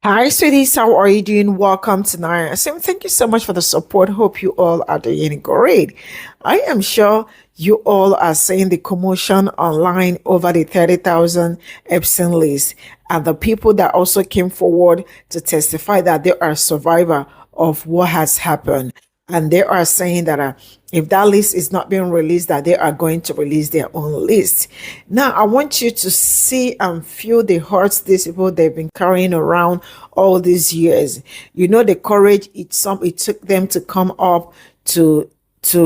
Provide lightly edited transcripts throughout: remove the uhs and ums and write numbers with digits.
Hi, sweeties. How are you doing? Welcome tonight. So, thank you so much for the support. Hope you all are doing great. I am sure you all are seeing the commotion online over the 30,000 Epstein list and the people that also came forward to testify that they are a survivor of what has happened. And they are saying that if that list is not being released, that they are going to release their own list. Now, I want you to see and feel the hurts these people they've been carrying around all these years. You know the courage it took them to come up to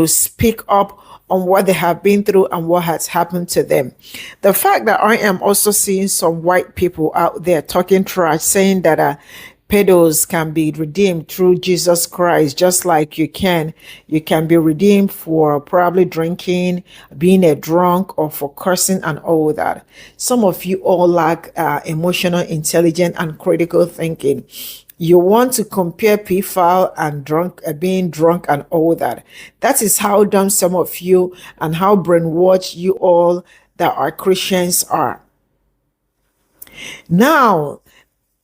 speak up on what they have been through and what has happened to them. The fact that I am also seeing some white people out there talking trash, saying that pedos can be redeemed through Jesus Christ, just like you can be redeemed for probably drinking, being a drunk, or for cursing and all that. Some of you all lack emotional intelligence and critical thinking. You want to compare pedophile and being drunk and all that. That is how dumb some of you and how brainwashed you all that are Christians are. Now,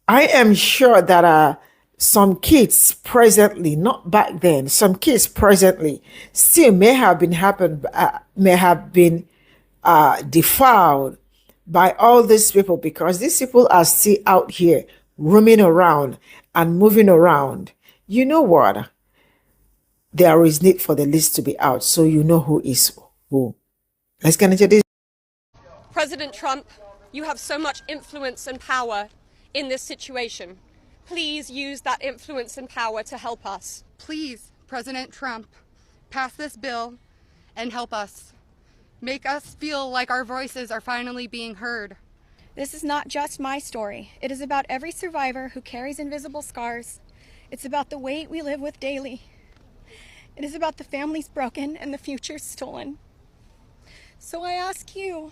I am sure that some kids presently, not back then, some kids presently still may have been defiled by all these people, because these people are still out here roaming around and moving around. You know what? There is need for the list to be out so you know who is who. Let's get into this. President Trump, you have so much influence and power in this situation. Please use that influence and power to help us. Please, President Trump, pass this bill and help us. Make us feel like our voices are finally being heard. This is not just my story. It is about every survivor who carries invisible scars. It's about the weight we live with daily. It is about the families broken and the futures stolen. So I ask you,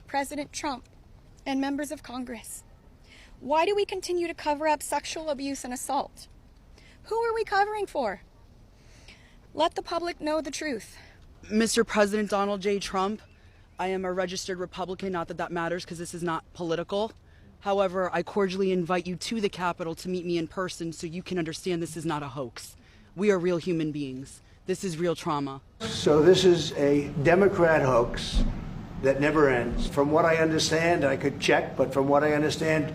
President Trump and members of Congress, why do we continue to cover up sexual abuse and assault? Who are we covering for? Let the public know the truth. Mr. President Donald J. Trump, I am a registered Republican, not that that matters because this is not political. However, I cordially invite you to the Capitol to meet me in person so you can understand this is not a hoax. We are real human beings. This is real trauma. So this is a Democrat hoax that never ends. From what I understand, I could check, but from what I understand,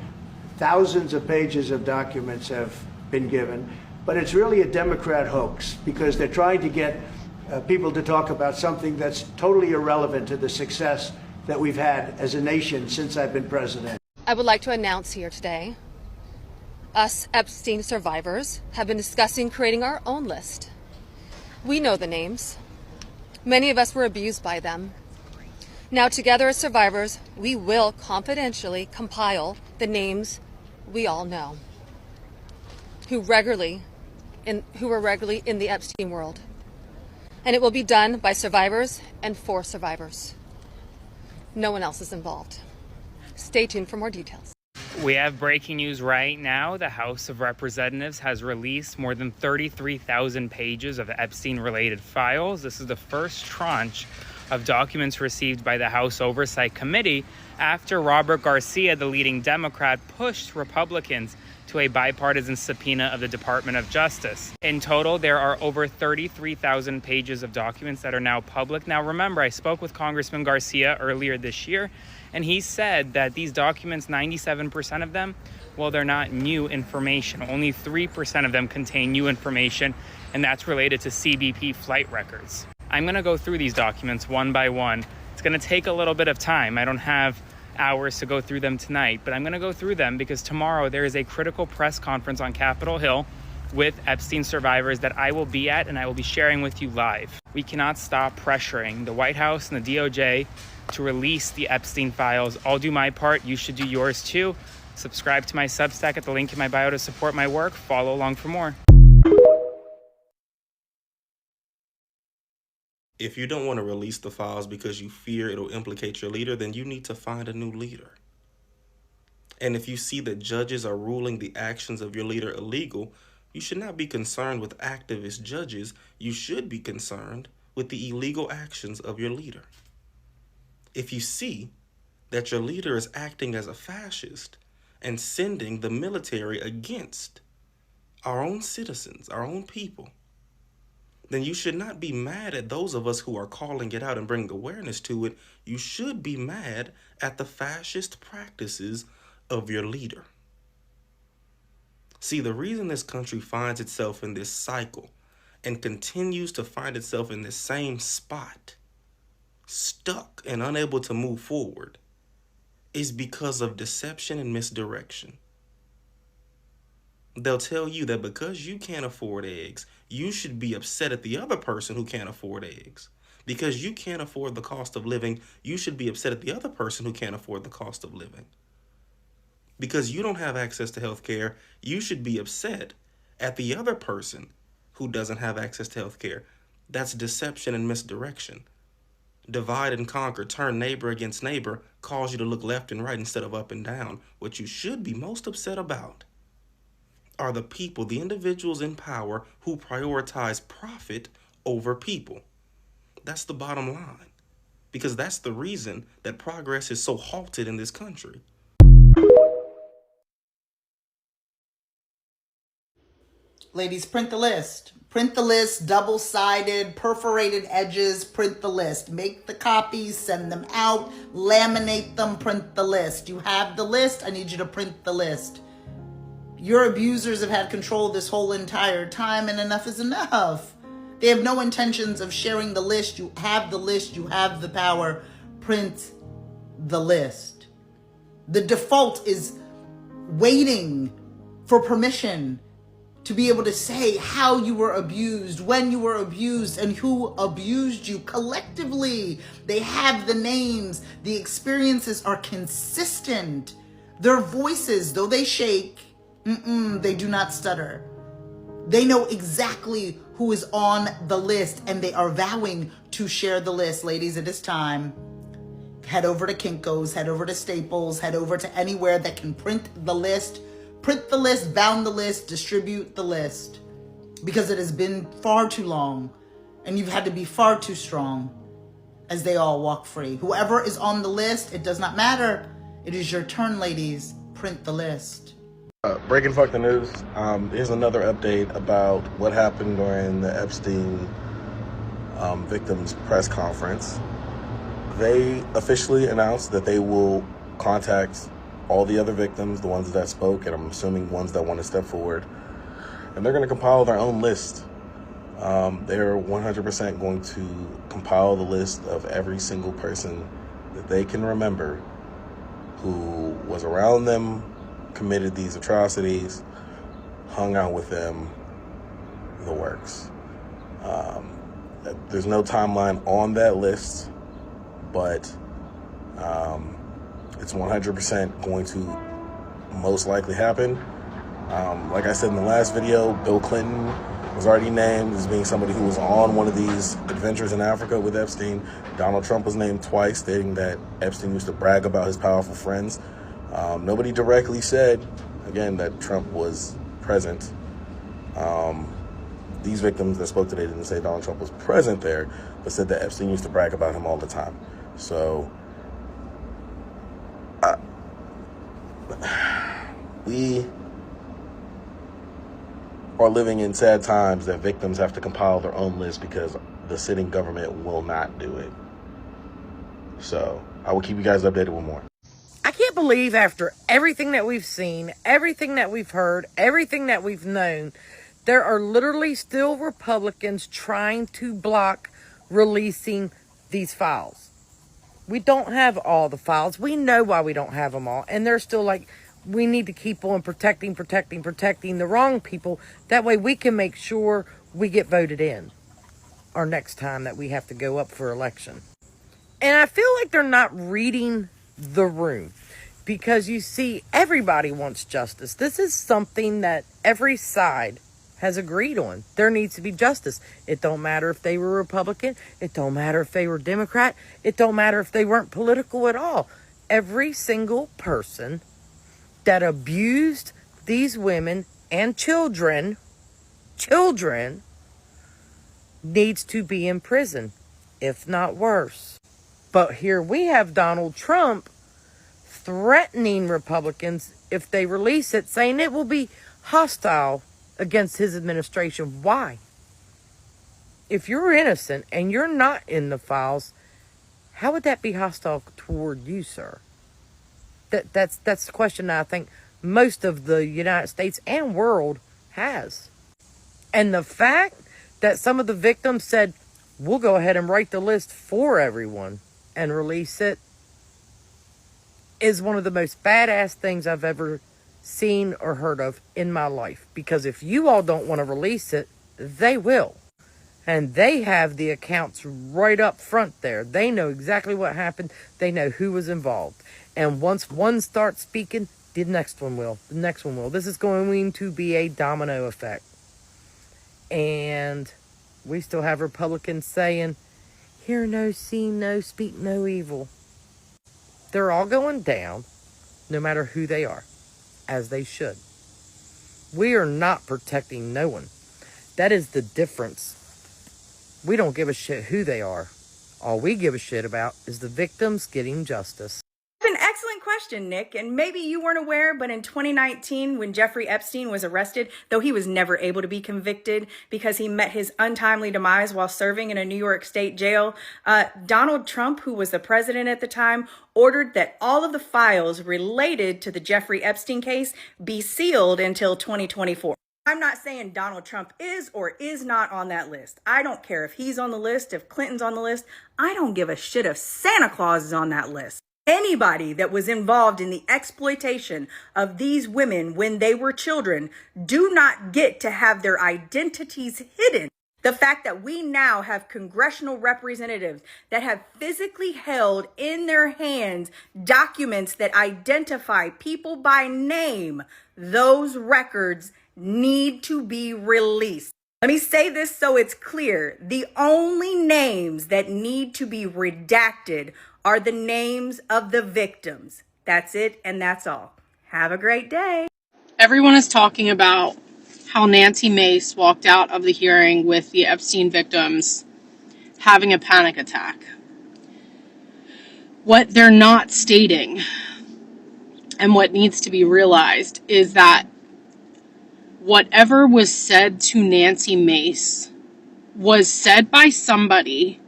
thousands of pages of documents have been given. But it's really a Democrat hoax because they're trying to get people to talk about something that's totally irrelevant to the success that we've had as a nation since I've been president. I would like to announce here today, us Epstein survivors have been discussing creating our own list. We know the names. Many of us were abused by them. Now, together as survivors, we will confidentially compile the names we all know who were regularly in the Epstein world. And it will be done by survivors and for survivors. No one else is involved. Stay tuned for more details. We have breaking news right now. The House of Representatives has released more than 33,000 pages of Epstein-related files. This is the first tranche of documents received by the House Oversight Committee after Robert Garcia, the leading Democrat, pushed Republicans to a bipartisan subpoena of the Department of Justice. In total, there are over 33,000 pages of documents that are now public. Now, remember, I spoke with Congressman Garcia earlier this year, and he said that these documents, 97% of them, well, they're not new information. Only 3% of them contain new information, and that's related to CBP flight records. I'm going to go through these documents one by one. It's going to take a little bit of time. I don't have hours to go through them tonight, but I'm going to go through them because tomorrow there is a critical press conference on Capitol Hill with Epstein survivors that I will be at and I will be sharing with you live. We cannot stop pressuring the White House and the DOJ to release the Epstein files. I'll do my part. You should do yours too. Subscribe to my Substack at the link in my bio to support my work. Follow along for more. If you don't want to release the files because you fear it'll implicate your leader, then you need to find a new leader. And if you see that judges are ruling the actions of your leader illegal, you should not be concerned with activist judges. You should be concerned with the illegal actions of your leader. If you see that your leader is acting as a fascist and sending the military against our own citizens, our own people, then you should not be mad at those of us who are calling it out and bringing awareness to it. You should be mad at the fascist practices of your leader. See, the reason this country finds itself in this cycle and continues to find itself in the same spot, stuck and unable to move forward, is because of deception and misdirection. They'll tell you that because you can't afford eggs, you should be upset at the other person who can't afford eggs. Because you can't afford the cost of living, you should be upset at the other person who can't afford the cost of living. Because you don't have access to health care, you should be upset at the other person who doesn't have access to health care. That's deception and misdirection. Divide and conquer, turn neighbor against neighbor, cause you to look left and right instead of up and down. What you should be most upset about are the people, the individuals in power who prioritize profit over people. That's the bottom line, because that's the reason that progress is so halted in this country. Ladies, print the list. Print the list, double-sided, perforated edges, print the list. Make the copies, send them out, laminate them, print the list. You have the list, I need you to print the list. Your abusers have had control this whole entire time, and enough is enough. They have no intentions of sharing the list. You have the list, you have the power. Print the list. The default is waiting for permission to be able to say how you were abused, when you were abused, and who abused you collectively. They have the names. The experiences are consistent. Their voices, though they shake, they do not stutter. They know exactly who is on the list, and they are vowing to share the list. Ladies, it is time. Head over to Kinko's, head over to Staples, head over to anywhere that can print the list. Print the list, bound the list, distribute the list. Because it has been far too long, and you've had to be far too strong as they all walk free. Whoever is on the list, it does not matter. It is your turn, ladies. Print the list. Breaking fuck the news. Here's another update about what happened during the Epstein victims press conference. They officially announced that they will contact all the other victims, the ones that spoke, and I'm assuming ones that want to step forward. And they're going to compile their own list. They're 100% going to compile the list of every single person that they can remember who was around them, committed these atrocities, hung out with them, the works. There's no timeline on that list, but it's 100% going to most likely happen. Like I said in the last video, Bill Clinton was already named as being somebody who was on one of these adventures in Africa with Epstein. Donald Trump was named twice, stating that Epstein used to brag about his powerful friends. Nobody directly said, again, that Trump was present. These victims that spoke today didn't say Donald Trump was present there, but said that Epstein used to brag about him all the time. So we are living in sad times that victims have to compile their own list because the sitting government will not do it. So I will keep you guys updated with more. I can't believe after everything that we've seen, everything that we've heard, everything that we've known, there are literally still Republicans trying to block releasing these files. We don't have all the files. We know why we don't have them all. And they're still like, we need to keep on protecting the wrong people. That way we can make sure we get voted in our next time that we have to go up for election. And I feel like they're not reading the room, because you see, everybody wants justice. This is something that every side has agreed on. There needs to be justice. It don't matter if they were Republican. It don't matter if they were Democrat. It don't matter if they weren't political at all. Every single person that abused these women and children needs to be in prison, if not worse. But here we have Donald Trump threatening Republicans if they release it, saying it will be hostile against his administration. Why? If you're innocent and you're not in the files, how would that be hostile toward you, sir? That's the question I think most of the United States and world has. And the fact that some of the victims said, we'll go ahead and write the list for everyone and release it, is one of the most badass things I've ever seen or heard of in my life. Because if you all don't want to release it, they will. And they have the accounts right up front there. They know exactly what happened. They know who was involved. And once one starts speaking, the next one will. The next one will. This is going to be a domino effect. And we still have Republicans saying, hear no, see no, speak no evil. They're all going down, no matter who they are, as they should. We are not protecting no one. That is the difference. We don't give a shit who they are. All we give a shit about is the victims getting justice. That's an excellent question, Nick. And maybe you weren't aware, but in 2019, when Jeffrey Epstein was arrested, though he was never able to be convicted because he met his untimely demise while serving in a New York State jail, Donald Trump, who was the president at the time, ordered that all of the files related to the Jeffrey Epstein case be sealed until 2024. I'm not saying Donald Trump is or is not on that list. I don't care if he's on the list, if Clinton's on the list. I don't give a shit if Santa Claus is on that list. Anybody that was involved in the exploitation of these women when they were children do not get to have their identities hidden. The fact that we now have congressional representatives that have physically held in their hands documents that identify people by name, those records need to be released. Let me say this so it's clear. The only names that need to be redacted are the names of the victims. That's it, and that's all. Have a great day. Everyone is talking about how Nancy Mace walked out of the hearing with the Epstein victims having a panic attack. What they're not stating, and what needs to be realized, is that whatever was said to Nancy Mace was said by somebody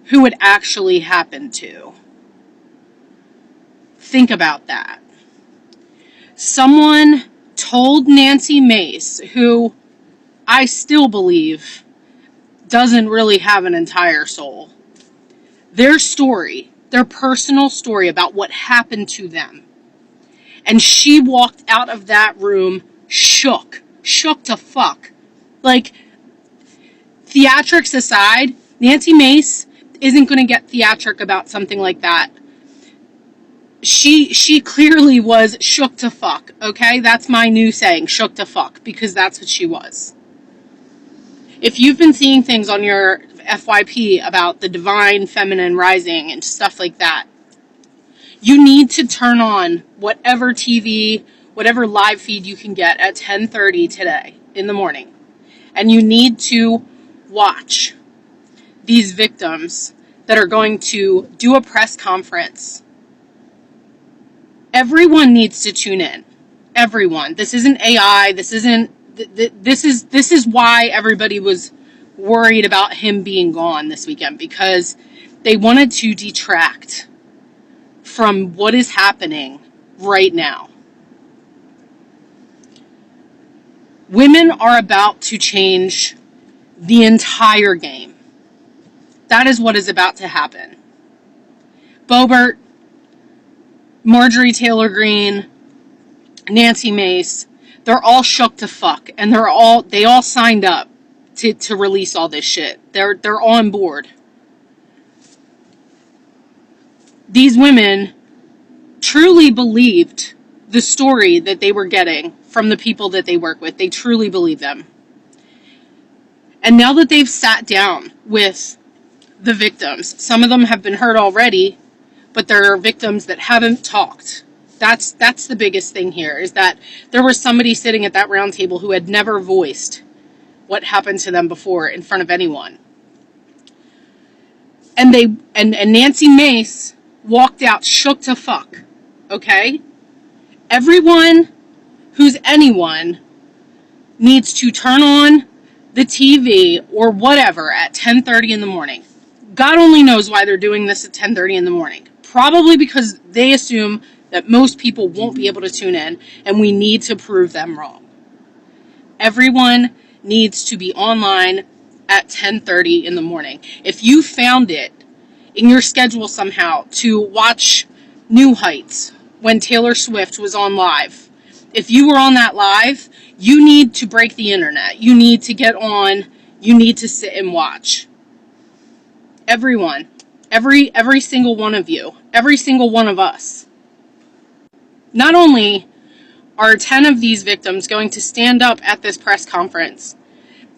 who it actually happened to. Think about that. Someone told Nancy Mace, who I still believe doesn't really have an entire soul, their story, their personal story about what happened to them. And she walked out of that room shook to fuck. Like, theatrics aside, Nancy Mace isn't going to get theatric about something like that. She clearly was shook to fuck, okay? That's my new saying, shook to fuck, because that's what she was. If you've been seeing things on your FYP about the divine feminine rising and stuff like that, you need to turn on whatever TV, whatever live feed you can get at 10:30 today in the morning. And you need to watch these victims that are going to do a press conference. Everyone needs to tune in. Everyone. This isn't AI. This is why everybody was worried about him being gone this weekend, because they wanted to detract from what is happening right now. Women are about to change the entire game. That is what is about to happen. Boebert, Marjorie Taylor Greene, Nancy Mace, they're all shook to fuck, and they all signed up to release all this shit. They're on board. These women truly believed the story that they were getting from the people that they work with. They truly believe them. And now that they've sat down with the victims, some of them have been hurt already, but there are victims that haven't talked. That's the biggest thing here, is that there was somebody sitting at that round table who had never voiced what happened to them before in front of anyone. And Nancy Mace walked out shook to fuck. okay? Everyone who's anyone needs to turn on the TV or whatever at 10:30 in the morning. God only knows why they're doing this at 10:30 in the morning. Probably because they assume that most people won't be able to tune in, and we need to prove them wrong. Everyone needs to be online at 10:30 in the morning. If you found it in your schedule somehow to watch New Heights when Taylor Swift was on live, if you were on that live, you need to break the internet. You need to get on. You need to sit and watch. Everyone, every single one of you, every single one of us. Not only are 10 of these victims going to stand up at this press conference,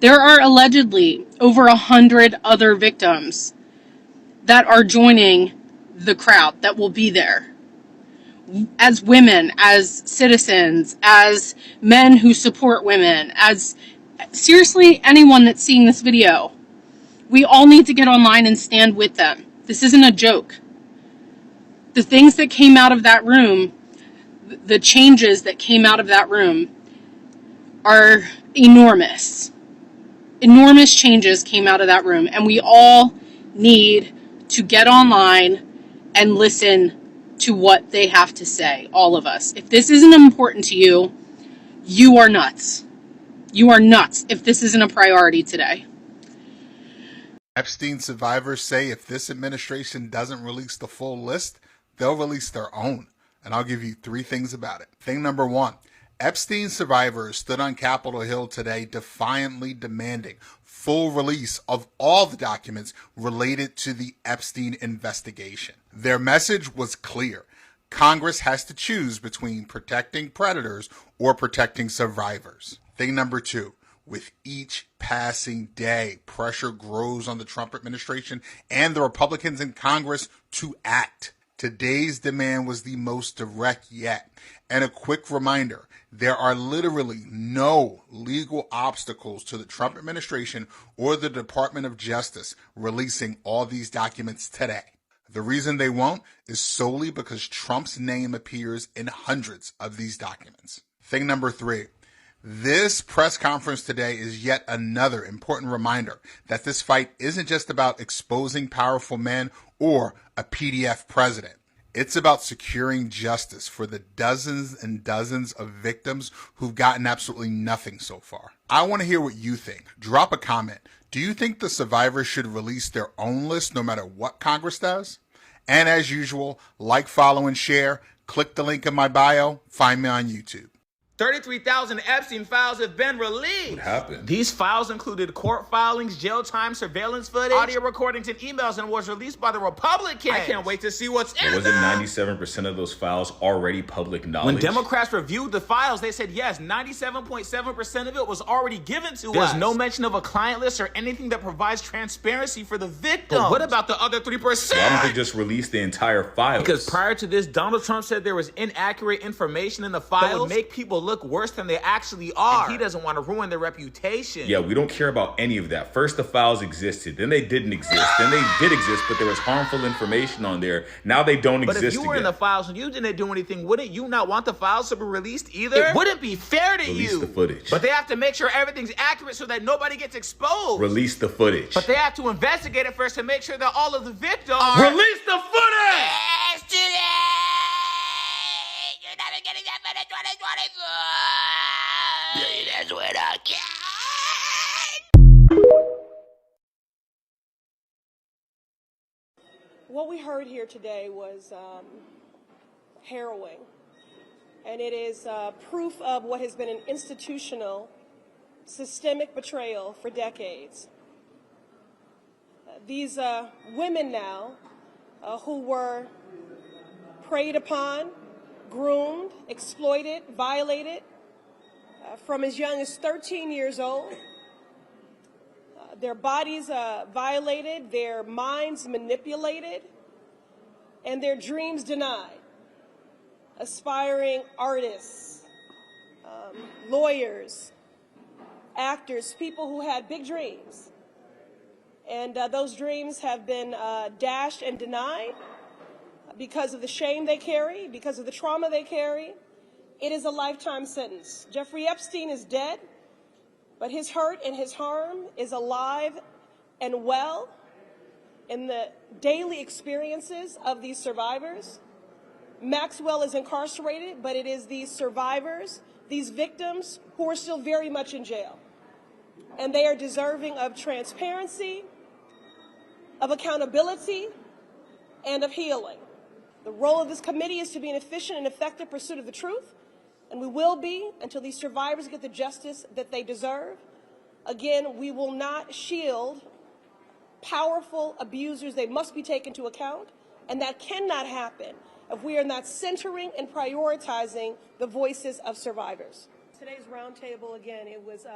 there are allegedly over 100 other victims that are joining the crowd that will be there. As women, as citizens, as men who support women, as seriously anyone that's seeing this video, we all need to get online and stand with them. This isn't a joke. The things that came out of that room, the changes that came out of that room are enormous. Enormous changes came out of that room, and we all need to get online and listen to what they have to say, all of us. If this isn't important to you, you are nuts. You are nuts if this isn't a priority today. Epstein survivors say if this administration doesn't release the full list, they'll release their own. And I'll give you 3 things about it. Thing number 1, Epstein survivors stood on Capitol Hill today defiantly demanding full release of all the documents related to the Epstein investigation. Their message was clear. Congress has to choose between protecting predators or protecting survivors. Thing number 2, with each passing day, pressure grows on the Trump administration and the Republicans in Congress to act. Today's demand was the most direct yet. And a quick reminder, there are literally no legal obstacles to the Trump administration or the Department of Justice releasing all these documents today. The reason they won't is solely because Trump's name appears in hundreds of these documents. Thing number 3, this press conference today is yet another important reminder that this fight isn't just about exposing powerful men or a PDF president. It's about securing justice for the dozens and dozens of victims who've gotten absolutely nothing so far. I want to hear what you think. Drop a comment. Do you think the survivors should release their own list no matter what Congress does? And as usual, like, follow, and share. Click the link in my bio. Find me on YouTube. 33,000 Epstein files have been released. What happened? These files included court filings, jail time, surveillance footage, audio recordings, and emails, and was released by the Republicans. I can't wait to see what's in them. Wasn't 97% of those files already public knowledge? When Democrats reviewed the files, they said yes, 97.7% of it was already given to us. There's no mention of a client list or anything that provides transparency for the victims. But what about the other 3%? Why don't they just release the entire file? Because prior to this, Donald Trump said there was inaccurate information in the files that would make people look worse than they actually are. And he doesn't want to ruin their reputation. Yeah, we don't care about any of that. First, the files existed. Then they didn't exist. Then they did exist, but there was harmful information on there. Now they don't exist again. But if you were in the files and you didn't do anything, wouldn't you not want the files to be released either? It wouldn't be fair to you. Release the footage. But they have to make sure everything's accurate so that nobody gets exposed. Release the footage. But they have to investigate it first to make sure that all of the victims are... Release the footage! You're never getting that footage 2024! That's what I get. What we heard here today was harrowing, and it is proof of what has been an institutional, systemic betrayal for decades. These women now who were preyed upon, groomed, exploited, violated from as young as 13 years old. Their bodies violated, their minds manipulated, and their dreams denied. Aspiring artists, lawyers, actors, people who had big dreams. And those dreams have been dashed and denied because of the shame they carry, because of the trauma they carry, it is a lifetime sentence. Jeffrey Epstein is dead, but his hurt and his harm is alive and well in the daily experiences of these survivors. Maxwell is incarcerated, but it is these survivors, these victims, who are still very much in jail. And they are deserving of transparency, of accountability, and of healing. The role of this committee is to be an efficient and effective pursuit of the truth, and we will be until these survivors get the justice that they deserve. Again, we will not shield powerful abusers. They must be taken into account, and that cannot happen if we are not centering and prioritizing the voices of survivors. Today's roundtable, again, it was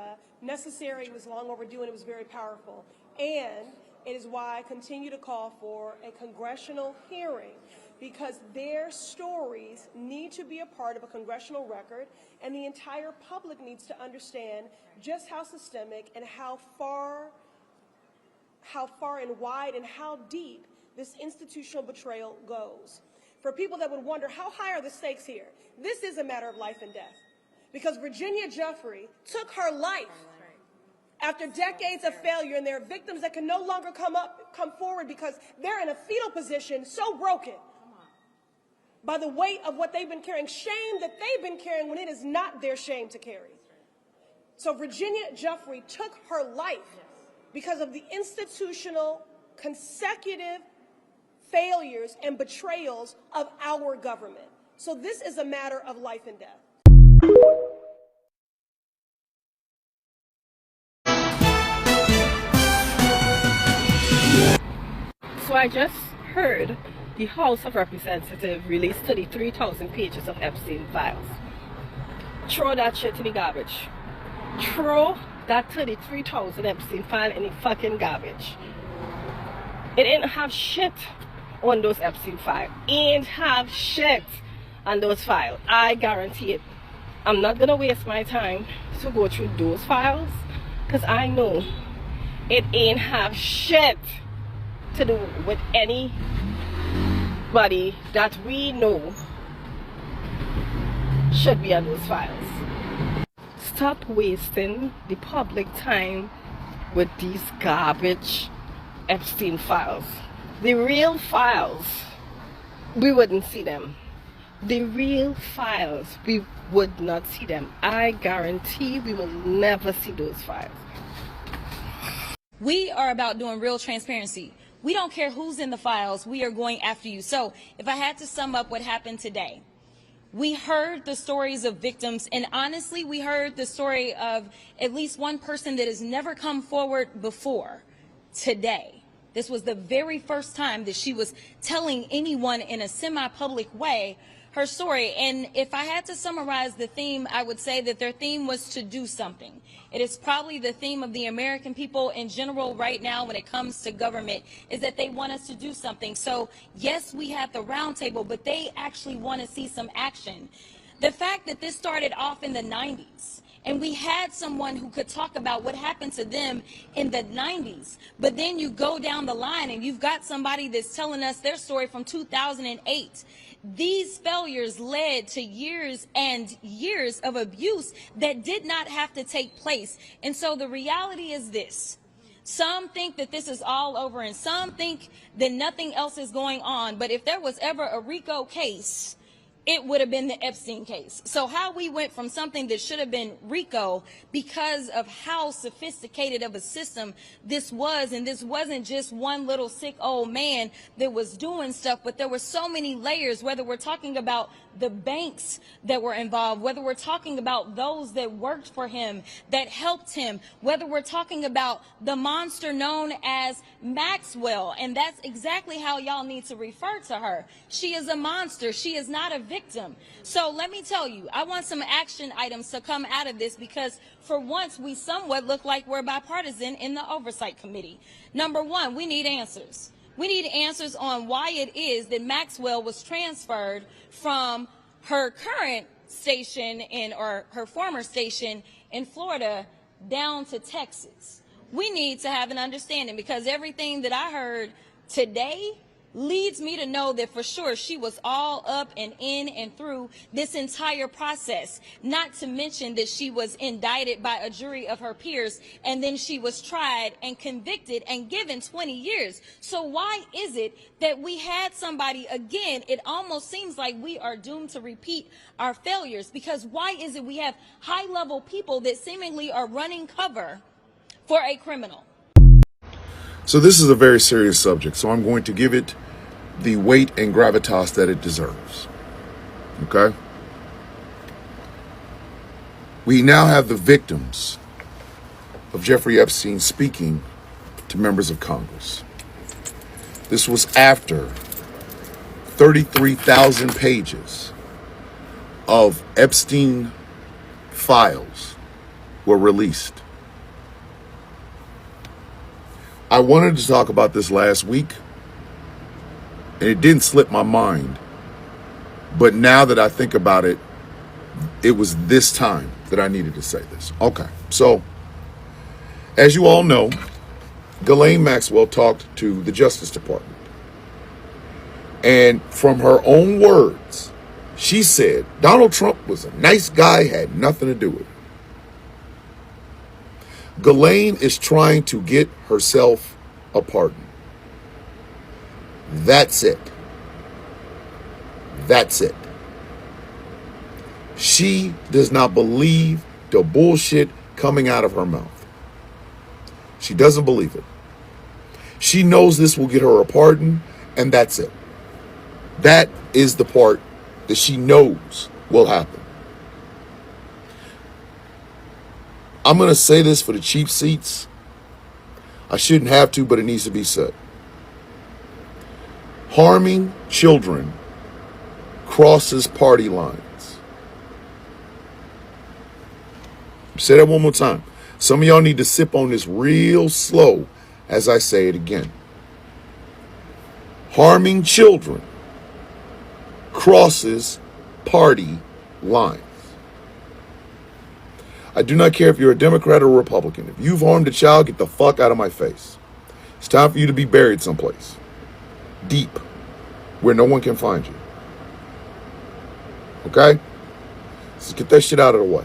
necessary, it was long overdue, and it was very powerful. And it is why I continue to call for a congressional hearing, because their stories need to be a part of a congressional record, and the entire public needs to understand just how systemic and how far and wide and how deep this institutional betrayal goes. For people that would wonder, how high are the stakes here? This is a matter of life and death, because Virginia Giuffre took her life after decades of failure, and there are victims that can no longer come forward because they're in a fetal position, so broken by the weight of what they've been carrying, shame that they've been carrying when it is not their shame to carry. So Virginia Giuffre took her life because of the institutional, consecutive failures and betrayals of our government. So this is a matter of life and death. So I just heard the House of Representatives release 33,000 pages of Epstein files. Throw that shit in the garbage. Throw that 33,000 Epstein file in the fucking garbage. It didn't have shit on those Epstein files. Ain't have shit on those files. I guarantee it. I'm not gonna waste my time to go through those files, because I know it ain't have shit to do with anybody that we know should be on those files. Stop wasting the public time with these garbage Epstein files. The real files, we wouldn't see them. The real files, we would not see them. I guarantee we will never see those files. We are about doing real transparency. We don't care who's in the files. We are going after you. So if I had to sum up what happened today, we heard the stories of victims, and honestly, we heard the story of at least one person that has never come forward before today. This was the very first time that she was telling anyone in a semi-public way her story. And if I had to summarize the theme, I would say that their theme was to do something. It is probably the theme of the American people in general right now when it comes to government, is that they want us to do something. So yes, we had the roundtable, but they actually want to see some action. The fact that this started off in the 90s, and we had someone who could talk about what happened to them in the 90s. But then you go down the line and you've got somebody that's telling us their story from 2008. These failures led to years and years of abuse that did not have to take place. And so the reality is this. Some think that this is all over, and some think that nothing else is going on. But if there was ever a RICO case, it would have been the Epstein case. So how we went from something that should have been RICO because of how sophisticated of a system this was, and this wasn't just one little sick old man that was doing stuff, but there were so many layers, whether we're talking about the banks that were involved, whether we're talking about those that worked for him, that helped him, whether we're talking about the monster known as Maxwell, and that's exactly how y'all need to refer to her. She is a monster. She is not a victim. So let me tell you, I want some action items to come out of this, because for once we somewhat look like we're bipartisan in the Oversight Committee. Number one, we need answers. We need answers on why it is that Maxwell was transferred from her current station or her former station in Florida down to Texas. We need to have an understanding, because everything that I heard today leads me to know that for sure she was all up and in and through this entire process. Not to mention that she was indicted by a jury of her peers, and then she was tried and convicted and given 20 years. So why is it that we had somebody, again, it almost seems like we are doomed to repeat our failures? Because why is it we have high-level people that seemingly are running cover for a criminal? So this is a very serious subject, so I'm going to give it the weight and gravitas that it deserves. Okay? We now have the victims of Jeffrey Epstein speaking to members of Congress. This was after 33,000 pages of Epstein files were released. I wanted to talk about this last week, and it didn't slip my mind. But now that I think about it, it was this time that I needed to say this. Okay, so as you all know, Ghislaine Maxwell talked to the Justice Department. And from her own words, she said Donald Trump was a nice guy, had nothing to do with it. Ghislaine is trying to get herself a pardon. That's it. That's it. She does not believe the bullshit coming out of her mouth. She doesn't believe it. She knows this will get her a pardon, and that's it. That is the part that she knows will happen. I'm going to say this for the cheap seats. I shouldn't have to, but it needs to be said. Harming children crosses party lines. Say that one more time. Some of y'all need to sip on this real slow as I say it again. Harming children crosses party lines. I do not care if you're a Democrat or a Republican. If you've harmed a child, get the fuck out of my face. It's time for you to be buried someplace. Deep. Where no one can find you. Okay? Let's get that shit out of the way.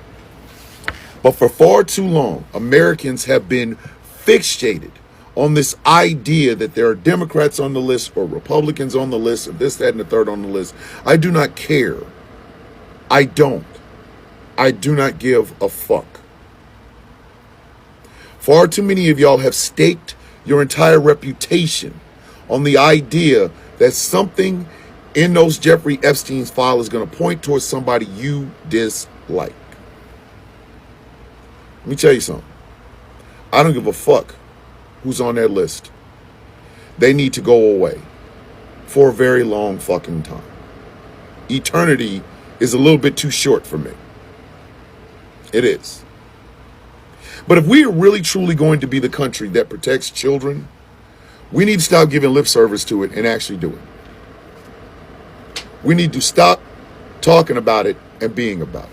But for far too long, Americans have been fixated on this idea that there are Democrats on the list or Republicans on the list, and this, that, and the third on the list. I do not care. I don't. I do not give a fuck. Far too many of y'all have staked your entire reputation on the idea that something in those Jeffrey Epstein's file is going to point towards somebody you dislike. Let me tell you something. I don't give a fuck who's on that list. They need to go away for a very long fucking time. Eternity is a little bit too short for me. It is. But if we are really truly going to be the country that protects children, we need to stop giving lip service to it and actually do it. We need to stop talking about it and being about it.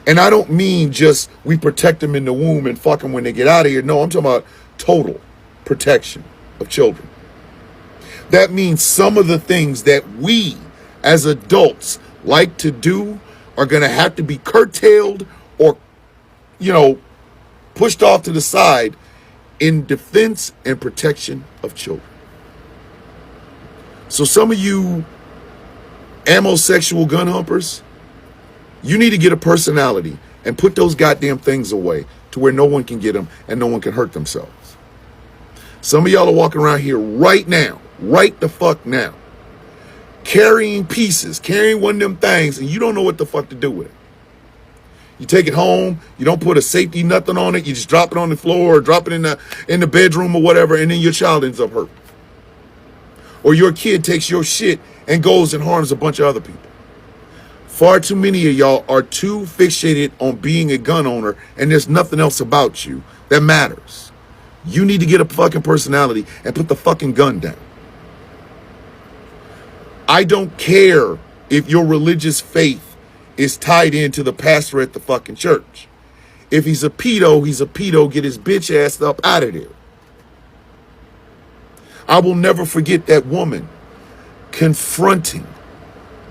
And I don't mean just we protect them in the womb and fuck them when they get out of here. No, I'm talking about total protection of children. That means some of the things that we as adults like to do are going to have to be curtailed or, pushed off to the side in defense and protection of children. So some of you amosexual gun humpers, you need to get a personality and put those goddamn things away to where no one can get them and no one can hurt themselves. Some of y'all are walking around here right now, right the fuck now, carrying pieces, carrying one of them things, and you don't know what the fuck to do with it. You take it home, you don't put a safety nothing on it, you just drop it on the floor or drop it in the bedroom or whatever, and then your child ends up hurt. Or your kid takes your shit and goes and harms a bunch of other people. Far too many of y'all are too fixated on being a gun owner, and there's nothing else about you that matters. You need to get a fucking personality and put the fucking gun down. I don't care if your religious faith is tied into the pastor at the fucking church. If he's a pedo, he's a pedo. Get his bitch ass up out of there. I will never forget that woman confronting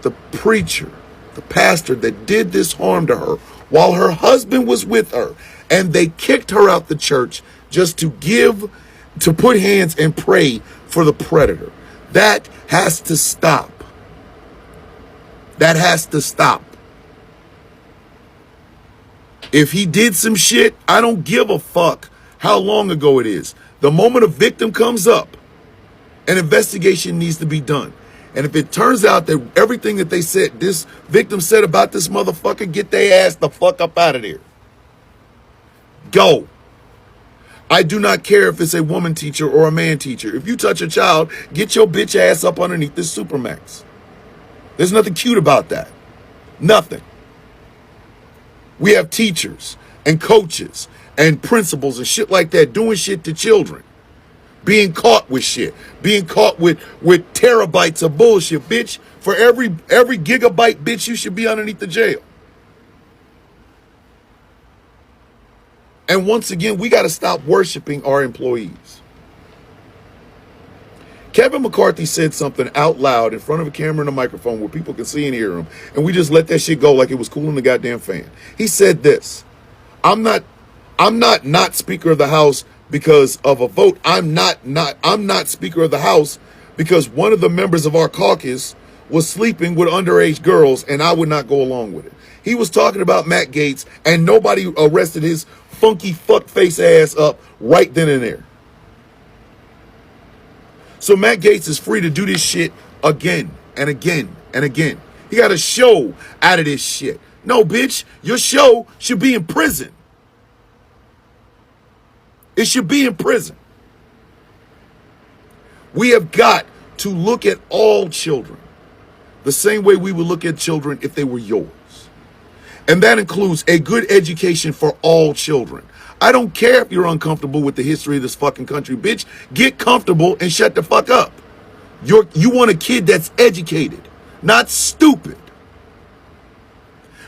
the preacher, the pastor that did this harm to her while her husband was with her, and they kicked her out the church just to put hands and pray for the predator. That has to stop. That has to stop. If he did some shit, I don't give a fuck how long ago it is. The moment a victim comes up, an investigation needs to be done. And if it turns out that everything that they said, this victim said about this motherfucker, get their ass the fuck up out of there. Go. I do not care if it's a woman teacher or a man teacher. If you touch a child, get your bitch ass up underneath this Supermax. There's nothing cute about that. Nothing. We have teachers and coaches and principals and shit like that doing shit to children. Being caught with shit. Being caught with terabytes of bullshit, bitch. For every gigabyte, bitch, you should be underneath the jail. And once again, we got to stop worshiping our employees. Kevin McCarthy said something out loud in front of a camera and a microphone where people can see and hear him, and we just let that shit go like it was cool in the goddamn fan. He said this: I'm not Speaker of the House because of a vote. I'm not Speaker of the House because one of the members of our caucus was sleeping with underage girls, and I would not go along with it. He was talking about Matt Gaetz, and nobody arrested his funky fuckface ass up right then and there. So Matt Gaetz is free to do this shit again and again and again. He got a show out of this shit. No, bitch, your show should be in prison. It should be in prison. We have got to look at all children the same way we would look at children if they were yours. And that includes a good education for all children. I don't care if you're uncomfortable with the history of this fucking country, bitch. Get comfortable and shut the fuck up. You want a kid that's educated, not stupid.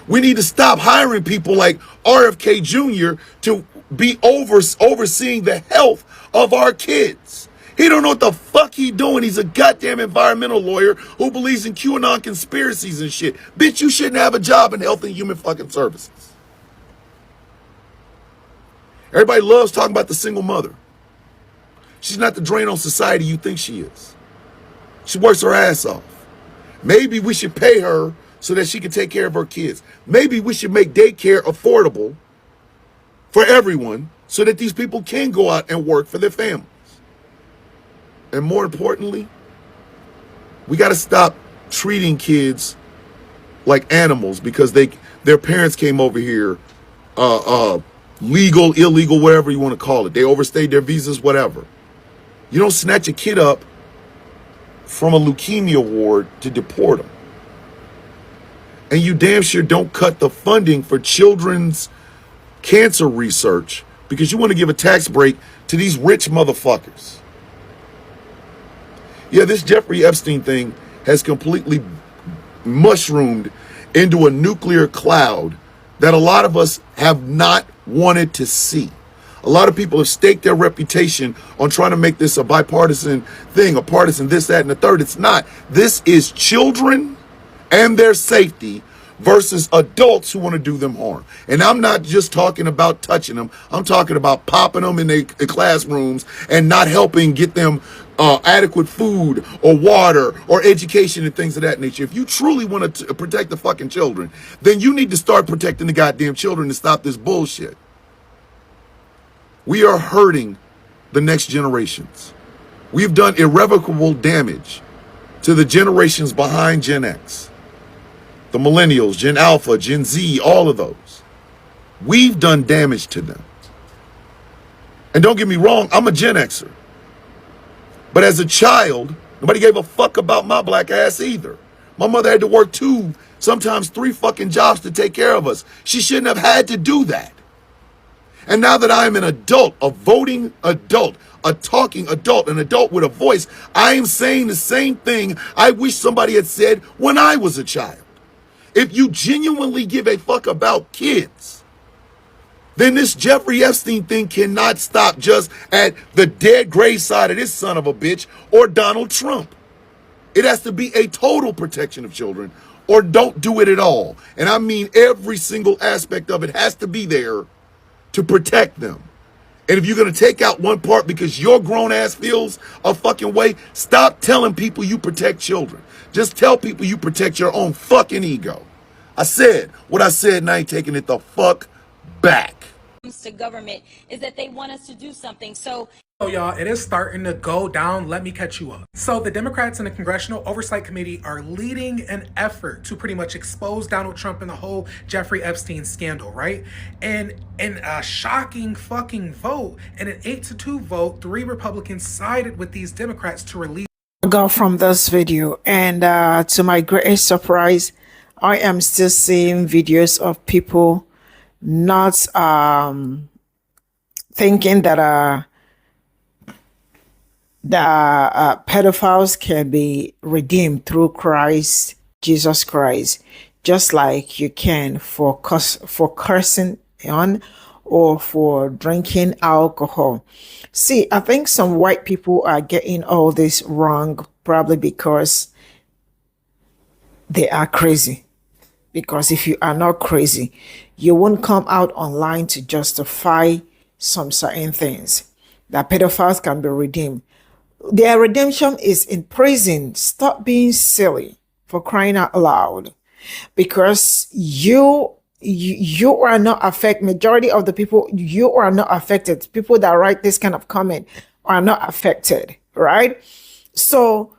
We need to stop hiring people like RFK Jr. to be overseeing the health of our kids. He don't know what the fuck he doing. He's a goddamn environmental lawyer who believes in QAnon conspiracies and shit. Bitch, you shouldn't have a job in health and human fucking services. Everybody loves talking about the single mother. She's not the drain on society you think she is. She works her ass off. Maybe we should pay her so that she can take care of her kids. Maybe we should make daycare affordable for everyone so that these people can go out and work for their families. And more importantly, we got to stop treating kids like animals because their parents came over here legal, illegal, whatever you want to call it. They overstayed their visas, whatever. You don't snatch a kid up from a leukemia ward to deport them. And you damn sure don't cut the funding for children's cancer research because you want to give a tax break to these rich motherfuckers. Yeah, this Jeffrey Epstein thing has completely mushroomed into a nuclear cloud that a lot of us have not wanted to see. A lot of people have staked their reputation on trying to make this a bipartisan thing, a partisan this, that, and the third. It's not. This is children and their safety versus adults who want to do them harm. And I'm not just talking about touching them. I'm talking about popping them in their classrooms and not helping get them adequate food or water or education and things of that nature. If you truly want to protect the fucking children, then you need to start protecting the goddamn children to stop this bullshit. We are hurting the next generations. We've done irrevocable damage to the generations behind Gen X. The millennials, Gen Alpha, Gen Z, all of those. We've done damage to them. And don't get me wrong, I'm a Gen Xer. But as a child, nobody gave a fuck about my black ass either. My mother had to work 2, sometimes 3 fucking jobs to take care of us. She shouldn't have had to do that. And now that I am an adult, a voting adult, a talking adult, an adult with a voice, I am saying the same thing I wish somebody had said when I was a child. If you genuinely give a fuck about kids, then this Jeffrey Epstein thing cannot stop just at the dead gray side of this son of a bitch or Donald Trump. It has to be a total protection of children, or don't do it at all. And I mean every single aspect of it has to be there to protect them. And if you're going to take out one part because your grown ass feels a fucking way, stop telling people you protect children. Just tell people you protect your own fucking ego. I said what I said, and I ain't taking it the fuck back. To government is that they want us to do something. So y'all, it is starting to go down. Let me catch you up. So the Democrats in the Congressional Oversight Committee are leading an effort to pretty much expose Donald Trump and the whole Jeffrey Epstein scandal, right? And in a shocking fucking vote, in an 8-2 vote, 3 Republicans sided with these Democrats to release. Go from this video, and to my greatest surprise, I am still seeing videos of people not thinking that pedophiles can be redeemed through Christ, Jesus Christ, just like you can for cursing on or for drinking alcohol. See, I think some white people are getting all this wrong, probably because they are crazy. Because if you are not crazy, you won't come out online to justify some certain things. That pedophiles can be redeemed. Their redemption is in prison. Stop being silly, for crying out loud. Because you are not affected. Majority of the people, you are not affected. People that write this kind of comment are not affected, right? So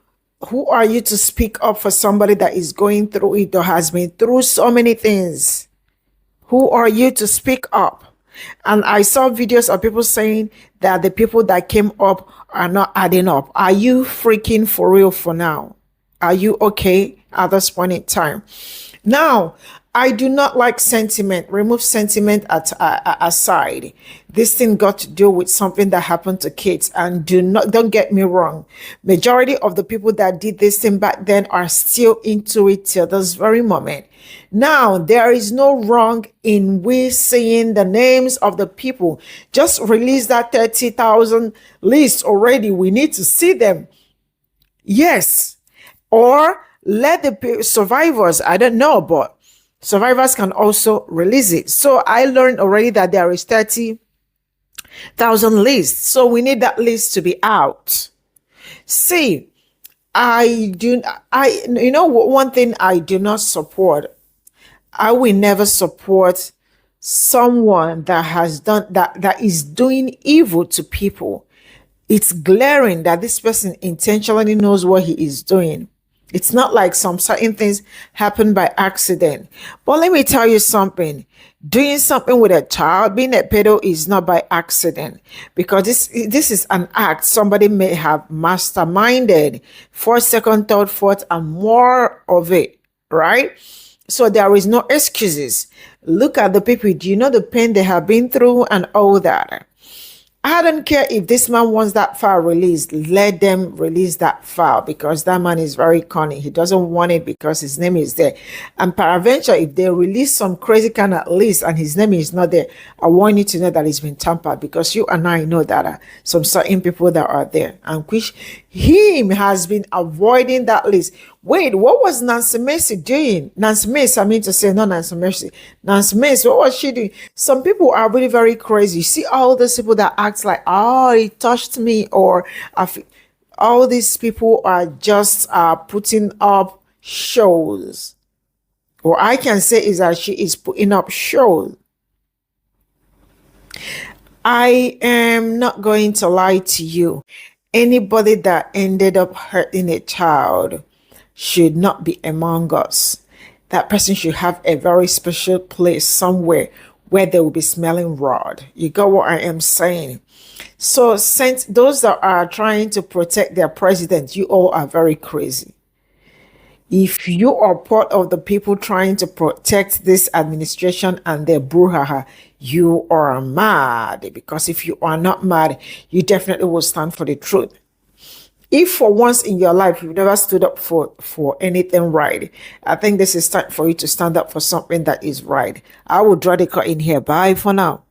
who are you to speak up for somebody that is going through it or has been through so many things? Who are you to speak up? And I saw videos of people saying that the people that came up are not adding up. Are you freaking for real for now? Are you okay at this point in time? Now, I do not like sentiment. Remove sentiment aside. This thing got to do with something that happened to kids. And don't get me wrong. Majority of the people that did this thing back then are still into it till this very moment. Now, there is no wrong in we seeing the names of the people. Just release that 30,000 list already. We need to see them. Yes. Or let the survivors, I don't know, but survivors can also release it. So I learned already that there is 30,000 lists. So we need that list to be out. See, you know, one thing I do not support. I will never support someone that has done that is doing evil to people. It's glaring that this person intentionally knows what he is doing. It's not like some certain things happen by accident. But let me tell you something. Doing something with a child, being a pedo, is not by accident. Because this is an act somebody may have masterminded for second, third, fourth, and more of it. Right? So there is no excuses. Look at the people. Do you know the pain they have been through and all that? I don't care if this man wants that file released. Let them release that file, because that man is very cunning. He doesn't want it because his name is there. And peradventure, if they release some crazy kind of list and his name is not there, I want you to know that it's been tampered, because you and I know that some certain people that are there, and which him has been avoiding that list. Wait, what was Nancy Mace doing? Nancy Mace, I mean to say, not Nancy Mace. Nancy Mace, what was she doing? Some people are really very crazy. You see all those people that act like, oh, he touched me, or all these people are just putting up shows. What I can say is that she is putting up shows. I am not going to lie to you. Anybody that ended up hurting a child should not be among us. That person should have a very special place somewhere where they will be smelling rod. You got what I am saying? So since those that are trying to protect their president, you all are very crazy. If you are part of the people trying to protect this administration and their brouhaha, you are mad. Because if you are not mad, you definitely will stand for the truth. If for once in your life you've never stood up for anything right, I think this is time for you to stand up for something that is right. I will draw the curtain here. Bye for now.